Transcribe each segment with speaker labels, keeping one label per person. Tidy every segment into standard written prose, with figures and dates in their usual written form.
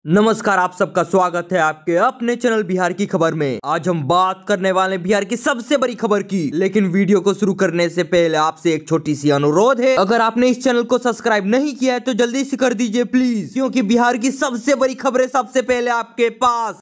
Speaker 1: नमस्कार, आप सबका स्वागत है आपके अपने चैनल बिहार की खबर में। आज हम बात करने वाले बिहार की सबसे बड़ी खबर की, लेकिन वीडियो को शुरू करने से पहले आपसे एक छोटी सी अनुरोध है। अगर आपने इस चैनल को सब्सक्राइब नहीं किया है तो जल्दी से कर दीजिए प्लीज, क्योंकि बिहार की सबसे बड़ी खबरें सबसे पहले आपके पास।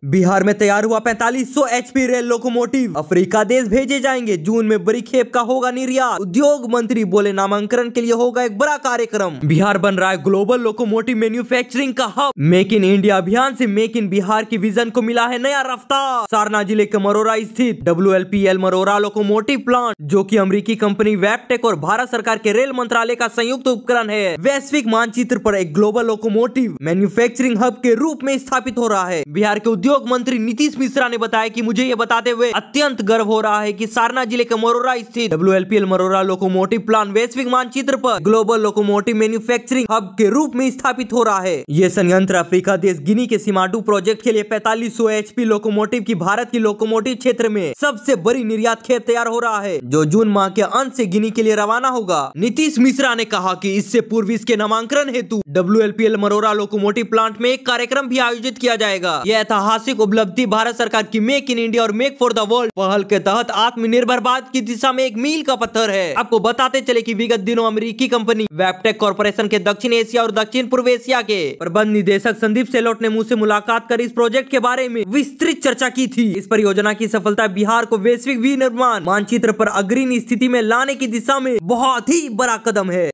Speaker 1: बिहार में तैयार हुआ 4500 HP रेल लोकोमोटिव अफ्रीका देश भेजे जाएंगे। जून में बड़ी खेप का होगा निर्यात। उद्योग मंत्री बोले नामांकन के लिए होगा एक बड़ा कार्यक्रम। बिहार बन रहा है ग्लोबल लोकोमोटिव मैन्युफैक्चरिंग का हब। मेक इन इंडिया अभियान से मेक इन बिहार की विजन को मिला है नया रफ्तार। सारना जिले के मरोरा स्थित WLPL मरोरा लोकोमोटिव प्लांट, जो की अमेरिकी कंपनी वैबटेक और भारत सरकार के रेल मंत्रालय का संयुक्त उपकरण है, वैश्विक मानचित्र पर एक ग्लोबल लोकोमोटिव मैन्युफैक्चरिंग हब के रूप में स्थापित हो रहा है। बिहार के उद्योग मंत्री नीतीश मिश्रा ने बताया कि मुझे ये बताते हुए अत्यंत गर्व हो रहा है कि सारना जिले के मरोरा स्थित WLPL मरोरा लोकोमोटिव प्लांट वैश्विक मानचित्र पर ग्लोबल लोकोमोटिव मैन्युफैक्चरिंग हब के रूप में स्थापित हो रहा है। ये संयंत्र अफ्रीका देश गिनी के सिमाडू प्रोजेक्ट के लिए 4500 HP लोकोमोटिव की भारत की लोकोमोटिव क्षेत्र में सबसे बड़ी निर्यात खेप तैयार हो रहा है, जो जून माह के अंत से गिनी के लिए रवाना होगा। नीतीश मिश्रा ने कहा कि इससे पूर्व इसके नामांकन हेतु WLPL मरोरा लोकोमोटिव प्लांट में एक कार्यक्रम भी आयोजित किया जाएगा। यह ऐतिहासिक उपलब्धि भारत सरकार की मेक इन इंडिया और मेक फॉर द वर्ल्ड पहल के तहत आत्मनिर्भर भारत की दिशा में एक मील का पत्थर है। आपको बताते चले कि विगत दिनों अमेरिकी कंपनी वैबटेक कॉर्पोरेशन के दक्षिण एशिया और दक्षिण पूर्व एशिया के प्रबंध निदेशक संदीप सेलोट ने मुझसे मुलाकात कर इस प्रोजेक्ट के बारे में विस्तृत चर्चा की थी। इस परियोजना की सफलता बिहार को वैश्विक विनिर्माण मानचित्र पर अग्रणी स्थिति में लाने की दिशा में बहुत ही बड़ा कदम है।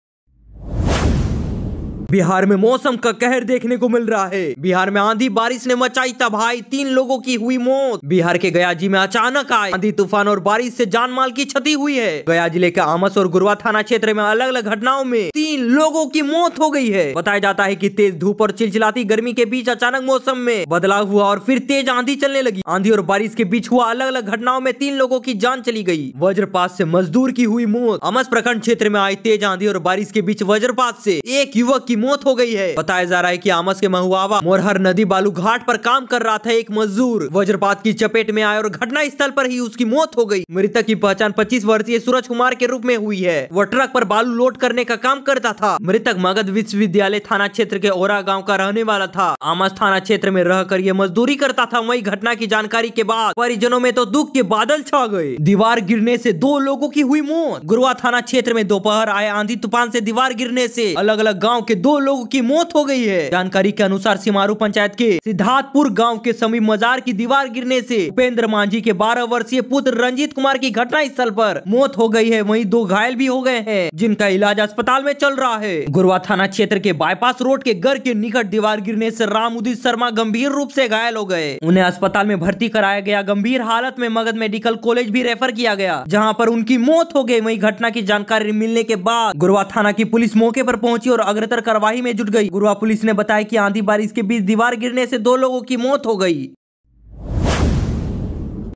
Speaker 1: बिहार में मौसम का कहर देखने को मिल रहा है। बिहार में आंधी बारिश ने मचाई तबाही, 3 लोगों की हुई मौत। बिहार के गयाजी में अचानक आए आंधी तूफान और बारिश से जान माल की क्षति हुई है। गया जिले के आमस और गुरवा थाना क्षेत्र में अलग अलग घटनाओं में 3 लोगों की मौत हो गई है। बताया जाता है कि तेज धूप और चिलचिलाती गर्मी के बीच अचानक मौसम में बदलाव हुआ और फिर तेज आंधी चलने लगी। आंधी और बारिश के बीच हुआ अलग अलग घटनाओं में 3 लोगों की जान चली गई। वज्रपात से मजदूर की हुई मौत। आमस प्रखंड क्षेत्र में आई तेज आंधी और बारिश के बीच वज्रपात से एक युवक की मौत हो गई है। बताया जा रहा है कि आमस के महुआवा मोरहर नदी बालू घाट पर काम कर रहा था एक मजदूर वज्रपात की चपेट में आया और घटना स्थल पर ही उसकी मौत हो गई। मृतक की पहचान 25 वर्षीय सूरज कुमार के रूप में हुई है। वह ट्रक पर बालू लोड करने का काम करता था। मृतक मगध विश्वविद्यालय थाना क्षेत्र के ओरा गांव का रहने वाला था। आमस थाना क्षेत्र में रहकर यह मजदूरी करता था। वही घटना की जानकारी के बाद परिजनों में तो दुख के बादल छा गए। दीवार गिरने से 2 लोगों की हुई मौत। गुरवा थाना क्षेत्र में दोपहर आए आंधी तूफान से दीवार गिरने से अलग अलग गाँव के 2 लोगों की मौत हो गई है। जानकारी के अनुसार सिमारू पंचायत के सिद्धार्थपुर गांव के समीप मजार की दीवार गिरने से उपेंद्र मांझी के 12 वर्षीय पुत्र रंजीत कुमार की घटना स्थल पर मौत हो गई है। वहीं 2 घायल भी हो गए हैं, जिनका इलाज अस्पताल में चल रहा है। गुरवा थाना क्षेत्र के बाईपास रोड के घर के निकट दीवार गिरने से राम उदित शर्मा गंभीर रूप से घायल हो गए। उन्हें अस्पताल में भर्ती कराया गया। गंभीर हालत में मगध मेडिकल कॉलेज भी रेफर किया गया, जहाँ पर उनकी मौत हो गई। वही घटना की जानकारी मिलने के बाद गुरवा थाना की पुलिस मौके पर पहुंची और अग्रतर कार्यवाही में जुट गई। गुरवा पुलिस ने बताया कि आंधी बारिश के बीच दीवार गिरने से 2 लोगों की मौत हो गई।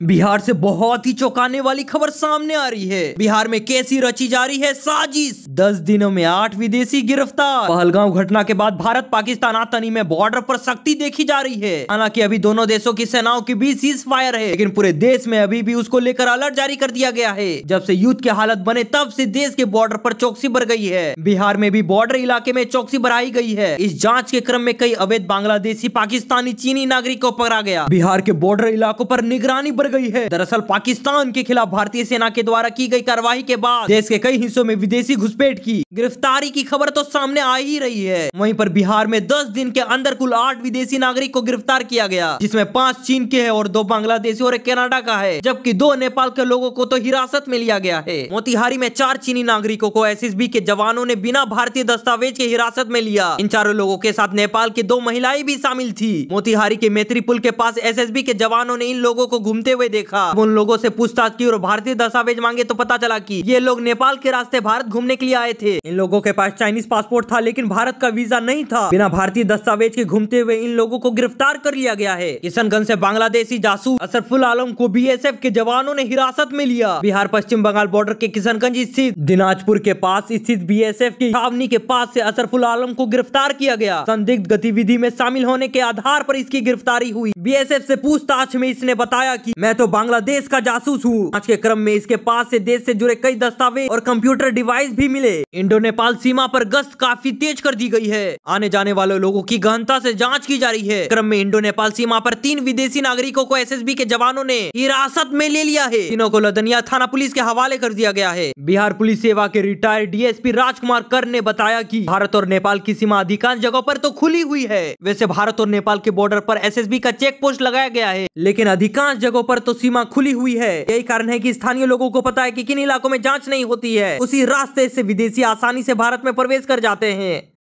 Speaker 1: बिहार से बहुत ही चौंकाने वाली खबर सामने आ रही है। बिहार में कैसी रची जा रही है साजिश। 10 दिनों में 8 विदेशी गिरफ्तार। पहलगांव घटना के बाद भारत पाकिस्तान आतंकी में बॉर्डर पर सख्ती देखी जा रही है। हालांकि अभी दोनों देशों की सेनाओं के बीच सीज फायर है, लेकिन पूरे देश में अभी भी उसको लेकर अलर्ट जारी कर दिया गया है। जब से युद्ध की हालत बने तब से देश के बॉर्डर पर चौकसी बढ़ गई है। बिहार में भी बॉर्डर इलाके में चौकसी बढ़ाई गई है। इस जाँच के क्रम में कई अवैध बांग्लादेशी, पाकिस्तानी, चीनी नागरिक को पकड़ा गया। बिहार के बॉर्डर इलाकों पर निगरानी बढ़ गई है। दरअसल पाकिस्तान के खिलाफ भारतीय सेना के द्वारा की गई कार्रवाई के बाद देश के कई हिस्सों में विदेशी घुसपैठ की गिरफ्तारी की खबर तो सामने आ ही रही है। वहीं पर बिहार में 10 दिन के अंदर कुल 8 विदेशी नागरिक को गिरफ्तार किया गया, जिसमें 5 चीन के हैं और 2 बांग्लादेशी और 1 कनाडा का है, जबकि 2 नेपाल के लोगों को तो हिरासत में लिया गया है। मोतिहारी में 4 चीनी नागरिकों को SSB के जवानों ने बिना भारतीय दस्तावेज के हिरासत में लिया। इन चारों लोगों के साथ नेपाल की 2 महिलाएं भी शामिल थी। मोतिहारी के मैत्री पुल के पास SSB के जवानों ने इन लोगों को घूमते हुए देखा। उन लोगों से पूछताछ की और भारतीय दस्तावेज मांगे तो पता चला कि ये लोग नेपाल के रास्ते भारत घूमने के लिए आए थे। इन लोगों के पास चाइनीज पासपोर्ट था, लेकिन भारत का वीजा नहीं था। बिना भारतीय दस्तावेज के घूमते हुए इन लोगों को गिरफ्तार कर लिया गया है। किशनगंज से बांग्लादेशी जासूस असरफुल आलम को BSF के जवानों ने हिरासत में लिया। बिहार पश्चिम बंगाल बॉर्डर के किशनगंज स्थित दिनाजपुर के पास स्थित BSF की छावनी के पास से असरफुल आलम को गिरफ्तार किया गया। संदिग्ध गतिविधि में शामिल होने के आधार पर इसकी गिरफ्तारी हुई। BSF से पूछताछ में इसने बताया कि मैं तो बांग्लादेश का जासूस हूँ। जांच के क्रम में इसके पास से देश से जुड़े कई दस्तावेज और कंप्यूटर डिवाइस भी मिले। इंडो नेपाल सीमा पर गश्त काफी तेज कर दी गई है। आने जाने वाले लोगों की गहनता से जांच की जा रही है। क्रम में इंडो नेपाल सीमा पर 3 विदेशी नागरिकों को एसएसबी के जवानों ने हिरासत में ले लिया है। तीनों को लदनिया थाना पुलिस के हवाले कर दिया गया है। बिहार पुलिस सेवा के रिटायर्ड डीएसपी राजकुमार कर ने बताया कि भारत और नेपाल की सीमा अधिकांश जगहों पर तो खुली हुई है। वैसे भारत और नेपाल के बॉर्डर पर एसएसबी का चेक पोस्ट लगाया गया है, लेकिन अधिकांश जगहों पर तो सीमा खुली हुई है। यही कारण है कि स्थानीय लोगों को पता है कि किन इलाकों में जांच नहीं होती है, उसी रास्ते से विदेशी आसानी से भारत में प्रवेश कर जाते हैं।